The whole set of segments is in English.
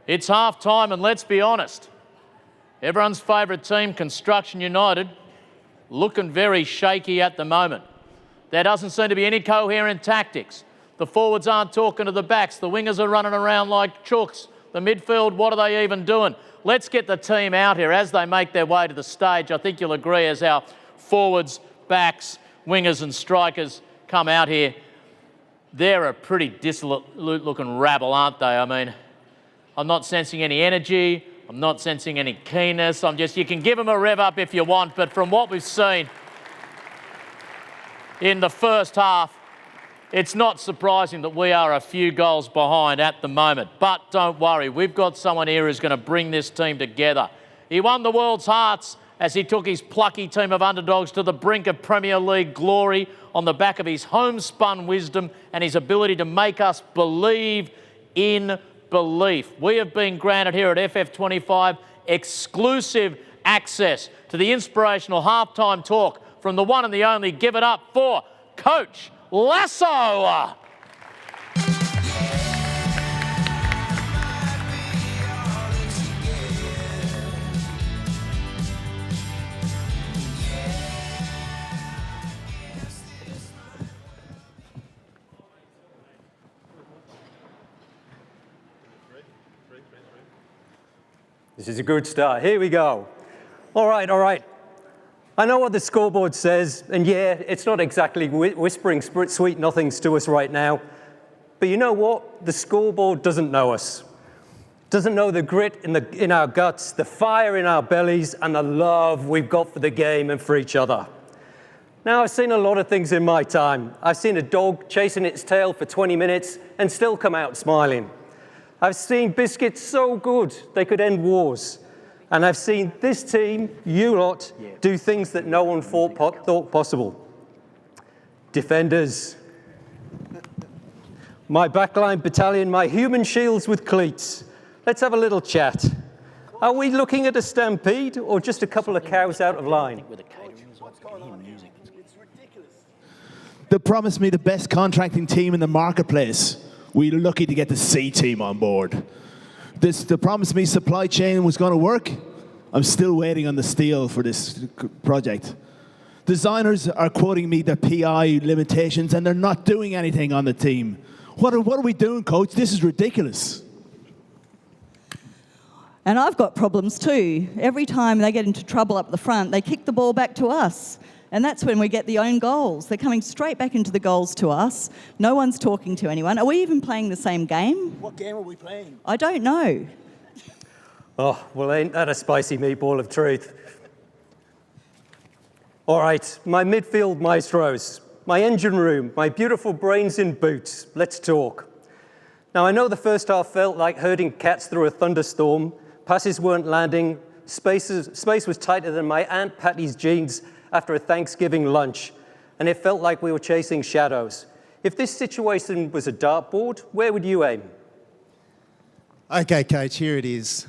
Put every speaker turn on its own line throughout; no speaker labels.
It's half-time, and let's be honest, everyone's favourite team, Construction United, looking very shaky at the moment. There doesn't seem to be any coherent tactics. The forwards aren't talking to the backs. The wingers are running around like chooks. The midfield, what are they even doing? Let's get the team out here as they make their way to the stage. I think you'll agree as our forwards, backs, wingers and strikers come out here. They're a pretty dissolute-looking rabble, aren't they? I mean, I'm not sensing any energy. I'm not sensing any keenness. You can give them a rev up if you want, but from what we've seen in the first half, it's not surprising that we are a few goals behind at the moment. But don't worry, we've got someone here who's going to bring this team together. He won the world's hearts as he took his plucky team of underdogs to the brink of Premier League glory on the back of his homespun wisdom and his ability to make us believe in belief. We have been granted here at FF25 exclusive access to the inspirational halftime talk from the one and the only. Give it up for Coach Lasso.
This is a good start. Here we go. All right, all right. I know what the scoreboard says, and yeah, it's not exactly whispering sweet nothings to us right now. But you know what? The scoreboard doesn't know us. Doesn't know the grit in our guts, the fire in our bellies, and the love we've got for the game and for each other. Now, I've seen a lot of things in my time. I've seen a dog chasing its tail for 20 minutes and still come out smiling. I've seen biscuits so good they could end wars. And I've seen this team, you lot, do things that no one thought possible. Defenders. My backline battalion, my human shields with cleats. Let's have a little chat. Are we looking at a stampede or just a couple of cows out of line?
They promised me the best contracting team in the marketplace. We were lucky to get the C team on board. They promised me supply chain was going to work. I'm still waiting on the steel for this project. Designers are quoting me the PI limitations and they're not doing anything on the team. What are we doing, coach? This is ridiculous.
And I've got problems too. Every time they get into trouble up the front, they kick the ball back to us. And that's when we get the own goals. They're coming straight back into the goals to us. No one's talking to anyone. Are we even playing the same game?
What game are we playing?
I don't know.
Oh, well, ain't that a spicy meatball of truth? All right, my midfield maestros, my engine room, my beautiful brains in boots. Let's talk. Now, I know the first half felt like herding cats through a thunderstorm. Passes weren't landing. Space was tighter than my Aunt Patty's jeans after a Thanksgiving lunch, and it felt like we were chasing shadows. If this situation was a dartboard, where would you aim?
Okay, Coach, here it is.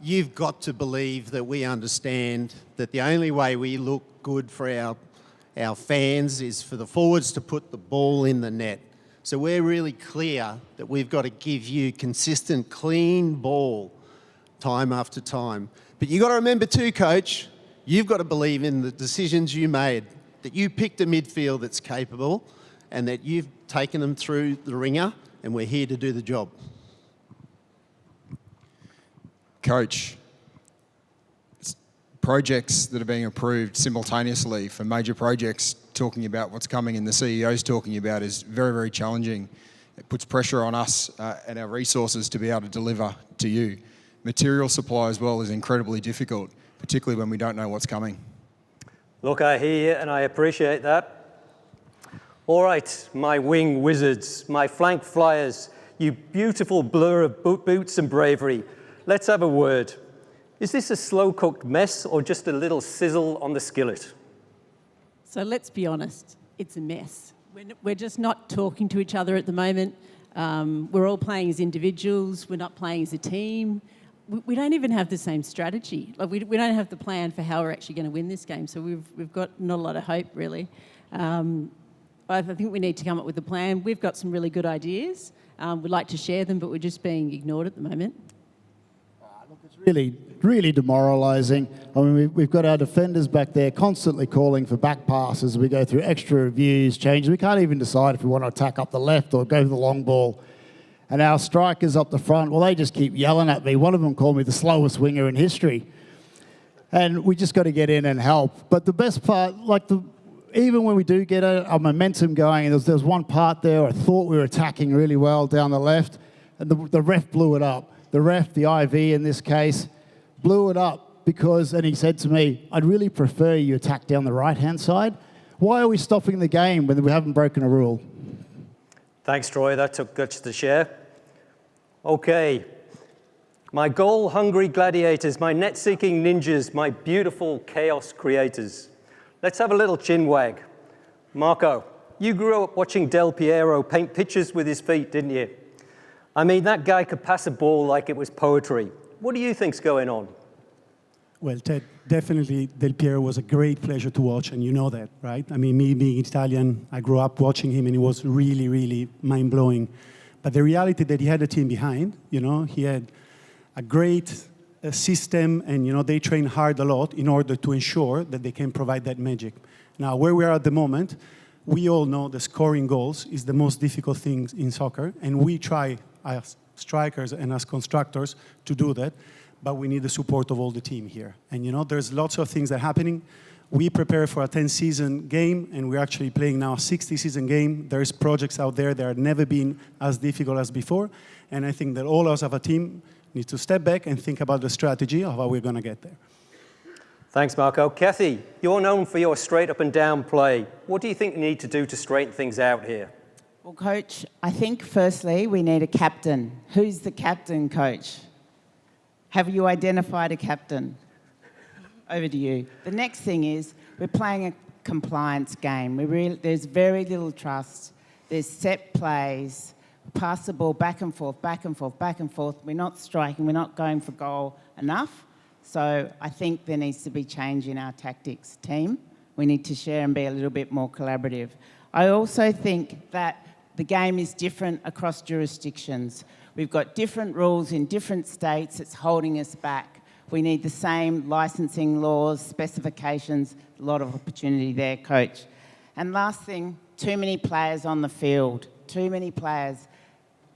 You've got to believe that we understand that the only way we look good for our fans is for the forwards to put the ball in the net. So we're really clear that we've got to give you consistent, clean ball time after time. But you've got to remember too, Coach, you've got to believe in the decisions you made, that you picked a midfield that's capable and that you've taken them through the ringer and we're here to do the job.
Coach, projects that are being approved simultaneously for major projects, talking about what's coming and the CEO's talking about, is very, very challenging. It puts pressure on us and our resources to be able to deliver to you. Material supply as well is incredibly difficult, particularly when we don't know what's coming.
Look, I hear you and I appreciate that. All right, my wing wizards, my flank flyers, you beautiful blur of boots and bravery. Let's have a word. Is this a slow-cooked mess or just a little sizzle on the skillet?
So let's be honest, it's a mess. We're just not talking to each other at the moment. We're all playing as individuals. We're not playing as a team. We don't even have the same strategy. Like we don't have the plan for how we're actually going to win this game. So we've got not a lot of hope, really. I think we need to come up with a plan. We've got some really good ideas. We'd like to share them, but we're just being ignored at the moment.
It's really, really demoralising. I mean, we've got our defenders back there constantly calling for back passes. We go through extra reviews, changes. We can't even decide if we want to attack up the left or go for the long ball. And our strikers up the front, well, they just keep yelling at me. One of them called me the slowest winger in history. And we just got to get in and help. But the best part, even when we do get our momentum going, and there was one part there I thought we were attacking really well down the left, and the ref blew it up. The ref, the IV in this case, blew it up because, and he said to me, I'd really prefer you attack down the right-hand side. Why are we stopping the game when we haven't broken a rule?
Thanks, Troy. That took guts to share. Okay. My goal-hungry gladiators, my net-seeking ninjas, my beautiful chaos creators. Let's have a little chin wag. Marco, you grew up watching Del Piero paint pictures with his feet, didn't you? I mean, that guy could pass a ball like it was poetry. What do you think's going on?
Well, Ted, definitely Del Piero was a great pleasure to watch, and you know that, right? I mean, me being Italian, I grew up watching him, and it was really, really mind-blowing. But the reality that he had a team behind, he had a great system, and, they train hard a lot in order to ensure that they can provide that magic. Now, where we are at the moment, we all know that scoring goals is the most difficult thing in soccer, and we try as strikers and as constructors to do that, but we need the support of all the team here. And there's lots of things that are happening. We prepare for a 10-season game, and we're actually playing now a 60-season game. There's projects out there that have never been as difficult as before, and I think that all of us as a team need to step back and think about the strategy of how we're going to get there.
Thanks, Marco. Kathy, you're known for your straight up and down play. What do you think you need to do to straighten things out here?
Well, Coach, I think firstly we need a captain. Who's the captain, Coach? Have you identified a captain? Over to you. The next thing is we're playing a compliance game. There's very little trust. There's set plays. Pass the ball back and forth, back and forth, back and forth. We're not striking. We're not going for goal enough. So I think there needs to be change in our tactics team. We need to share and be a little bit more collaborative. I also think that the game is different across jurisdictions. We've got different rules in different states. It's holding us back. We need the same licensing laws, specifications, a lot of opportunity there, Coach. And last thing, too many players on the field. Too many players.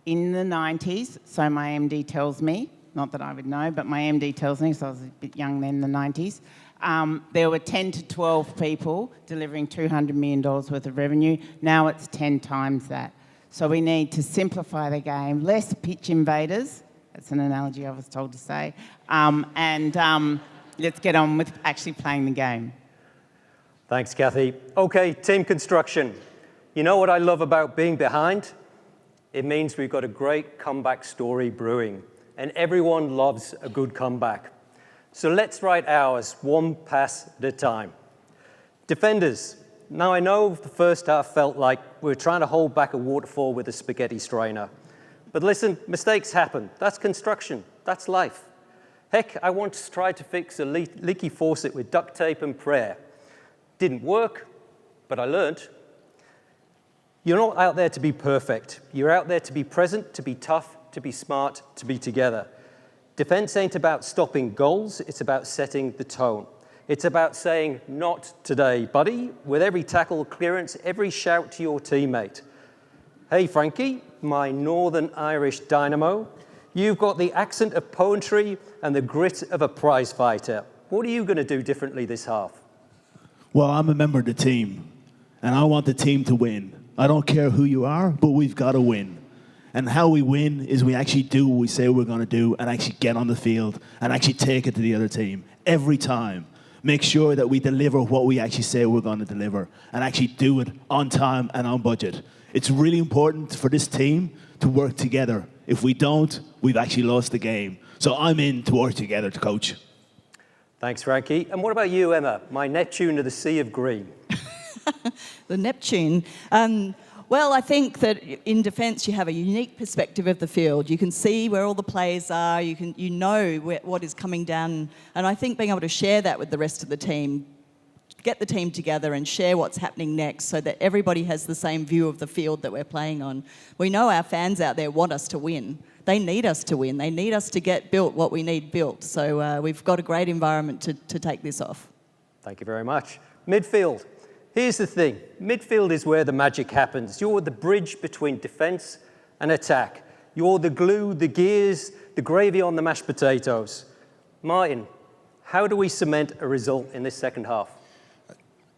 In the 90s, so my MD tells me, not that I would know, but my MD tells me, so I was a bit young then in the 90s, there were 10 to 12 people delivering $200 million worth of revenue. Now it's 10 times that. So we need to simplify the game, less pitch invaders, that's an analogy I was told to say, and let's get on with actually playing the game.
Thanks, Kathy. Okay, team construction. You know what I love about being behind? It means we've got a great comeback story brewing, and everyone loves a good comeback. So let's write ours one pass at a time. Defenders. Now I know the first half felt like we were trying to hold back a waterfall with a spaghetti strainer. But listen, mistakes happen. That's construction. That's life. Heck, I once tried to fix a leaky faucet with duct tape and prayer. Didn't work, but I learned. You're not out there to be perfect. You're out there to be present, to be tough, to be smart, to be together. Defense ain't about stopping goals, it's about setting the tone. It's about saying, not today, buddy, with every tackle clearance, every shout to your teammate. Hey, Frankie, my Northern Irish dynamo, you've got the accent of poetry and the grit of a prize fighter. What are you going to do differently this half?
Well, I'm a member of the team, and I want the team to win. I don't care who you are, but we've got to win. And how we win is we actually do what we say we're going to do and actually get on the field and actually take it to the other team every time. Make sure that we deliver what we actually say we're going to deliver and actually do it on time and on budget. It's really important for this team to work together. If we don't, we've actually lost the game. So I'm in to work together, Coach.
Thanks, Frankie. And what about you, Emma, my Neptune of the Sea of Green?
The Neptune. Well, I think that in defence you have a unique perspective of the field. You can see where all the players are. You know what is coming down, and I think being able to share that with the rest of the team, get the team together and share what's happening next, so that everybody has the same view of the field that we're playing on. We know our fans out there want us to win. they need us to win. They need us to get built what we need built. So we've got a great environment to take this off.
Thank you very much. Midfield. Here's the thing. Midfield is where the magic happens. You're the bridge between defence and attack. You're the glue, the gears, the gravy on the mashed potatoes. Martin, how do we cement a result in this second half?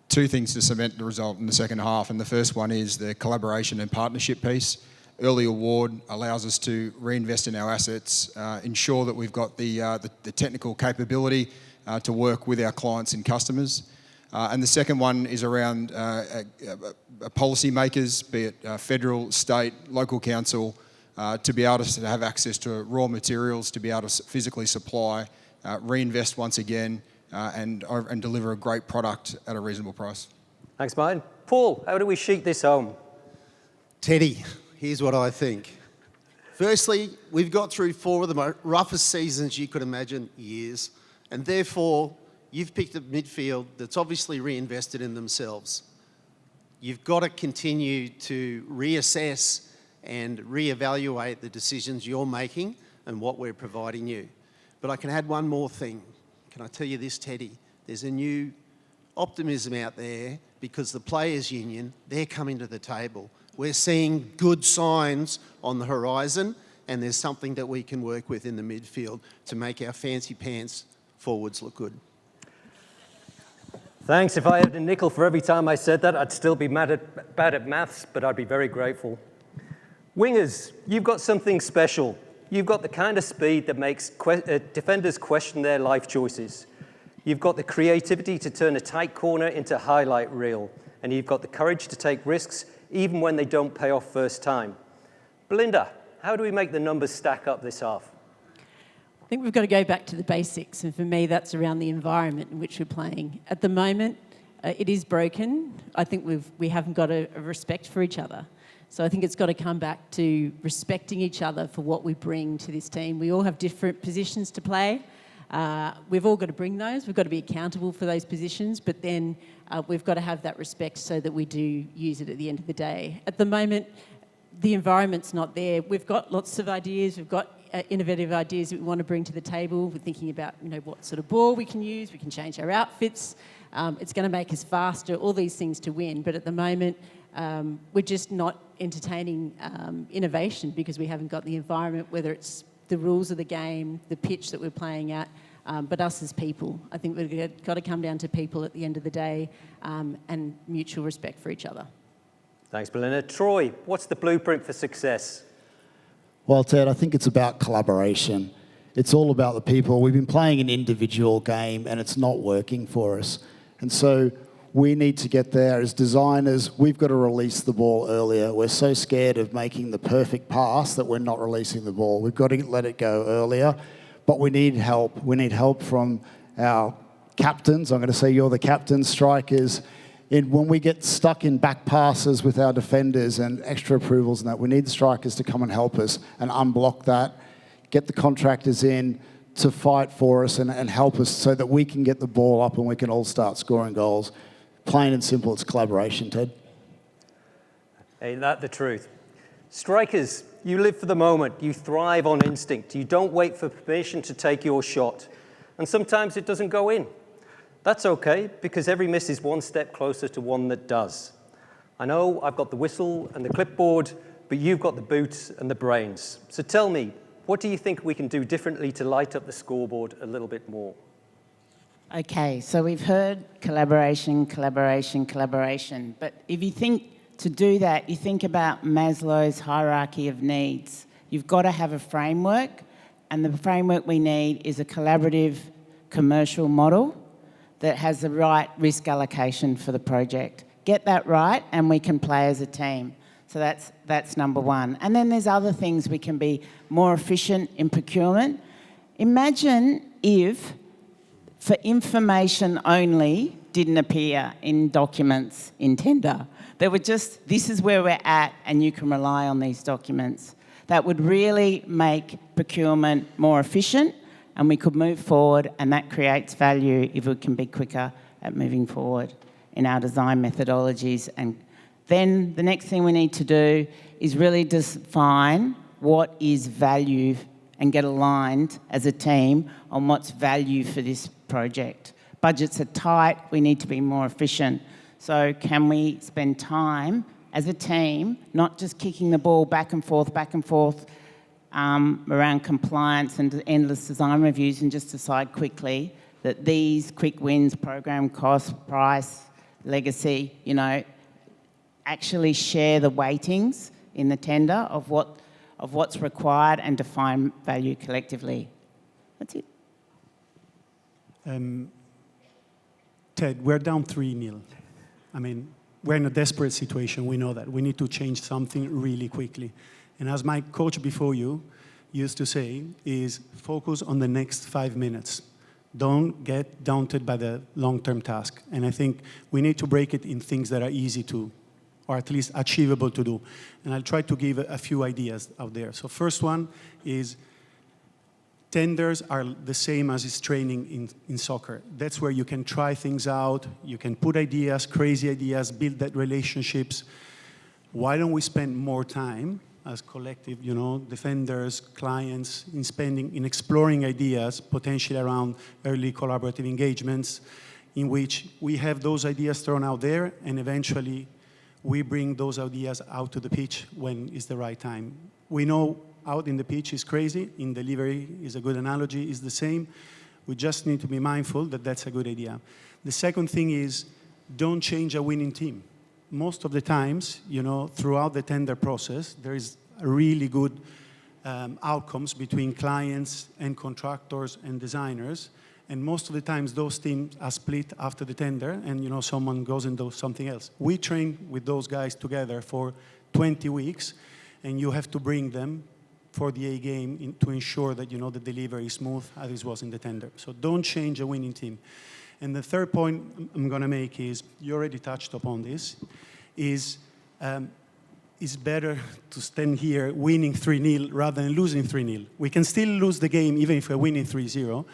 Two things to cement the result in the second half, and the first one is the collaboration and partnership piece. Early award allows us to reinvest in our assets, ensure that we've got the technical capability to work with our clients and customers. And the second one is around policy makers, be it federal, state, local council, to be able to have access to raw materials, to be able to physically supply, reinvest once again, and deliver a great product at a reasonable price.
Thanks, Martin. Paul, how do we sheet this home?
Teddy, here's what I think. Firstly, we've got through 4 of the roughest seasons you could imagine, years, and therefore you've picked a midfield that's obviously reinvested in themselves. You've got to continue to reassess and reevaluate the decisions you're making and what we're providing you. But I can add one more thing. Can I tell you this, Teddy? There's a new optimism out there because the players' union, they're coming to the table. We're seeing good signs on the horizon, and there's something that we can work with in the midfield to make our fancy pants forwards look good.
Thanks. If I had a nickel for every time I said that, I'd still be bad at maths, but I'd be very grateful. Wingers, you've got something special. You've got the kind of speed that makes defenders question their life choices. You've got the creativity to turn a tight corner into a highlight reel, and you've got the courage to take risks even when they don't pay off first time. Belinda, how do we make the numbers stack up this half?
I think we've got to go back to the basics, and for me that's around the environment in which we're playing. At the moment, it is broken. I think we haven't got a respect for each other. So I think it's got to come back to respecting each other for what we bring to this team. We all have different positions to play. We've all got to bring those. We've got to be accountable for those positions, but then we've got to have that respect so that we do use it at the end of the day. At the moment, the environment's not there. We've got lots of ideas. We've got innovative ideas that we want to bring to the table. We're thinking about, what sort of ball we can use. We can change our outfits. It's going to make us faster, all these things to win. But at the moment, we're just not entertaining innovation because we haven't got the environment, whether it's the rules of the game, the pitch that we're playing at, but us as people. I think we've got to come down to people at the end of the day and mutual respect for each other.
Thanks, Belinda. Troy, what's the blueprint for success?
Well, Ted, I think it's about collaboration. It's all about the people. We've been playing an individual game and it's not working for us. And so we need to get there. As designers, we've got to release the ball earlier. We're so scared of making the perfect pass that we're not releasing the ball. We've got to let it go earlier, but we need help. We need help from our captains. I'm going to say you're the captain, strikers. When we get stuck in back passes with our defenders and extra approvals and that, we need the strikers to come and help us and unblock that, get the contractors in to fight for us and help us so that we can get the ball up and we can all start scoring goals. Plain and simple, it's collaboration, Ted.
Ain't that the truth? Strikers, you live for the moment. You thrive on instinct. You don't wait for permission to take your shot. And sometimes it doesn't go in. That's okay, because every miss is one step closer to one that does. I know I've got the whistle and the clipboard, but you've got the boots and the brains. So tell me, what do you think we can do differently to light up the scoreboard a little bit more?
Okay, so we've heard collaboration, collaboration, collaboration. But if you think to do that, you think about Maslow's hierarchy of needs. You've got to have a framework, and the framework we need is a collaborative commercial model that has the right risk allocation for the project. Get that right, and we can play as a team. So that's number one. And then there's other things. We can be more efficient in procurement. Imagine if for information only didn't appear in documents in tender. They were just, this is where we're at and you can rely on these documents. That would really make procurement more efficient and we could move forward, and that creates value if we can be quicker at moving forward in our design methodologies. And then the next thing we need to do is really define what is value and get aligned as a team on what's value for this project. Budgets are tight, we need to be more efficient. So can we spend time as a team, not just kicking the ball back and forth, around compliance and endless design reviews, and just decide quickly that these quick wins, program cost, price, legacy, actually share the weightings in the tender of what's required and define value collectively. That's it.
Ted, we're down 3-0. I mean, we're in a desperate situation. We know that. We need to change something really quickly. And as my coach before you used to say, is focus on the next 5 minutes. Don't get daunted by the long-term task. And I think we need to break it in things that are easy to, or at least achievable to do. And I'll try to give a few ideas out there. So first one is tenders are the same as is training in soccer. That's where you can try things out, you can put ideas, crazy ideas, build that relationships. Why don't we spend more time as collective, defenders, clients, in exploring ideas, potentially around early collaborative engagements, in which we have those ideas thrown out there, and eventually we bring those ideas out to the pitch when it's the right time. We know out in the pitch is crazy, in delivery is a good analogy, is the same. We just need to be mindful that that's a good idea. The second thing is, don't change a winning team. Most of the times, throughout the tender process, there is really good outcomes between clients and contractors and designers. And most of the times, those teams are split after the tender, and someone goes and does something else. We train with those guys together for 20 weeks, and you have to bring them for the A game to ensure that the delivery is smooth as it was in the tender. So don't change a winning team. And the third point I'm going to make is, you already touched upon this, is it's better to stand here winning 3-0 rather than losing 3-0. We can still lose the game even if we're winning 3-0,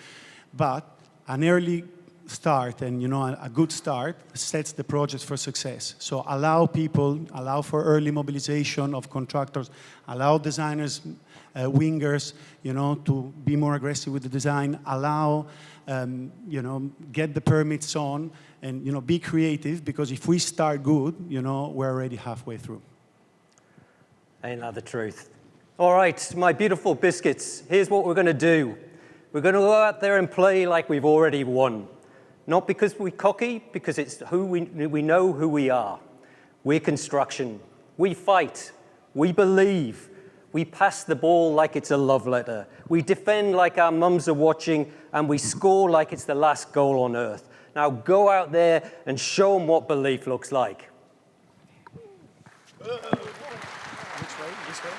but an early start and a good start sets the project for success. So allow for early mobilization of contractors, allow designers, wingers, to be more aggressive with the design, allow, get the permits on, and be creative, because if we start good, we're already halfway through.
Ain't that the truth? All right, my beautiful biscuits, here's what we're going to do. We're going to go out there and play like we've already won. Not because we're cocky, because it's who we know who we are. We're construction. We fight. We believe. We pass the ball like it's a love letter. We defend like our mums are watching, and we score like it's the last goal on earth. Now go out there and show them what belief looks like.
Which way? This way?